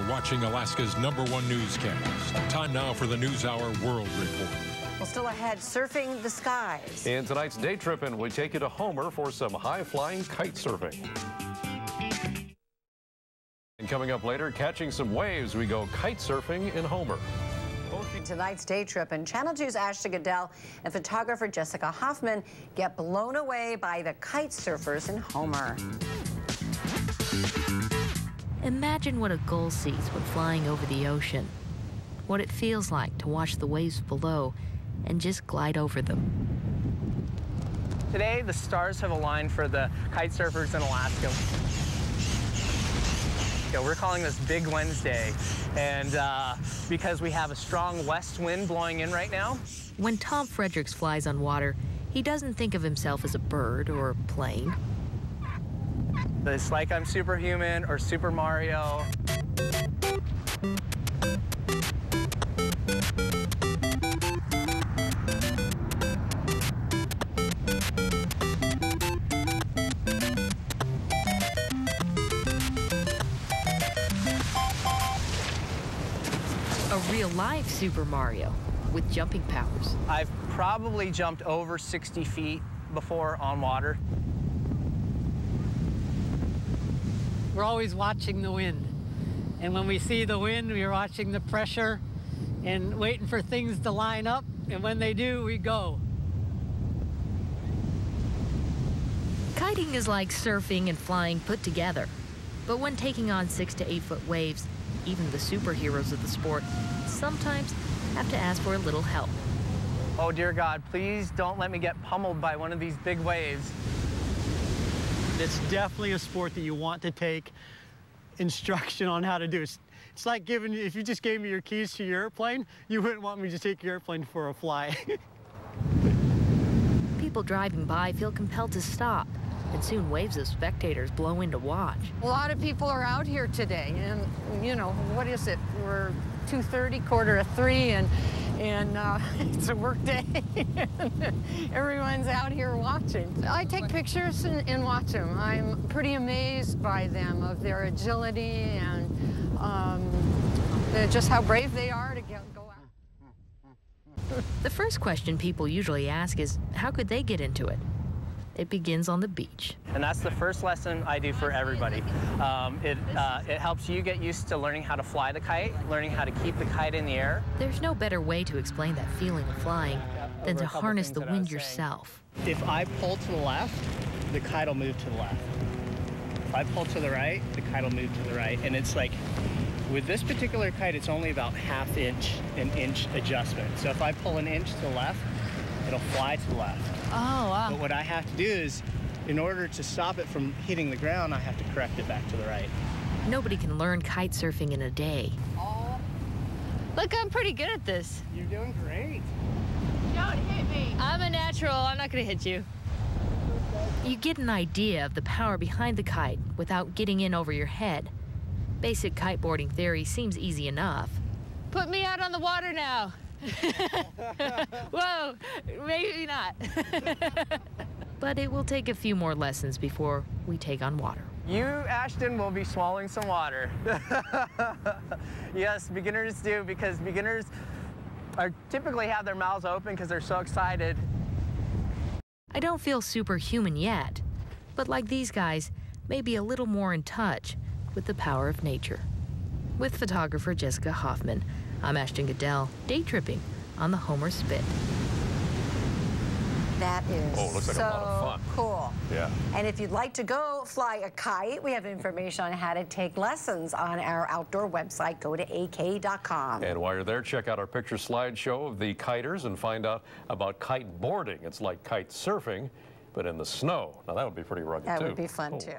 You're watching Alaska's #1 newscast. Time now for the NewsHour World Report. Well, still ahead, surfing the skies. In tonight's Day Trippin', we take you to Homer for some high-flying kite surfing. And coming up later, catching some waves, we go kite surfing in Homer. Tonight's Day Trip, and Channel 2's Ashton Goodell and photographer Jessica Hoffman get blown away by the kite surfers in Homer. Imagine what a gull sees when flying over the ocean. What it feels like to watch the waves below and just glide over them. Today, the stars have aligned for the kite surfers in Alaska. We're calling this Big Wednesday, and because we have a strong west wind blowing in right now. When Tom Fredericks flies on water, he doesn't think of himself as a bird or a plane. It's like I'm Superhuman or Super Mario. A real-life Super Mario with jumping powers. I've probably jumped over 60 feet before on water. We're always watching the wind. And when we see the wind, we're watching the pressure and waiting for things to line up. And when they do, we go. Kiting is like surfing and flying put together. But when taking on 6 to 8 foot waves, even the superheroes of the sport sometimes have to ask for a little help. Oh dear God, please don't let me get pummeled by one of these big waves. It's definitely a sport that you want to take instruction on how to do. It's like if you just gave me your keys to your airplane, you wouldn't want me to take your airplane for a fly. People driving by feel compelled to stop, and soon waves of spectators blow in to watch. A lot of people are out here today, and you know, what is it? We're 2:30, 2:45, and it's a work day. Everyone's out here watching. I take pictures and watch them. I'm pretty amazed by them, of their agility and just how brave they are to go out. The first question people usually ask is, how could they get into it? It begins on the beach. And that's the first lesson I do for everybody. It helps you get used to learning how to fly the kite, learning how to keep the kite in the air. There's no better way to explain that feeling of flying than to harness the wind yourself. If I pull to the left, the kite will move to the left. If I pull to the right, the kite will move to the right. And it's like, with this particular kite, it's only about an inch adjustment. So if I pull an inch to the left, it'll fly to the left. Oh, wow. But what I have to do is, in order to stop it from hitting the ground, I have to correct it back to the right. Nobody can learn kite surfing in a day. Oh. Look, I'm pretty good at this. You're doing great. Don't hit me. I'm a natural. I'm not going to hit you. You get an idea of the power behind the kite without getting in over your head. Basic kiteboarding theory seems easy enough. Put me out on the water now. Whoa, maybe not. But it will take a few more lessons before we take on water. You, Ashton, will be swallowing some water. Yes, beginners do, because beginners typically have their mouths open because they're so excited. I don't feel superhuman yet, but like these guys, maybe a little more in touch with the power of nature. With photographer Jessica Hoffman, I'm Ashton Goodell, day tripping on the Homer Spit. That is looks like a lot of fun. Cool. Yeah. And if you'd like to go fly a kite, we have information on how to take lessons on our outdoor website. Go to ak.com. And while you're there, check out our picture slideshow of the kiters and find out about kite boarding. It's like kite surfing, but in the snow. Now that would be pretty rugged, too. That would be fun, too.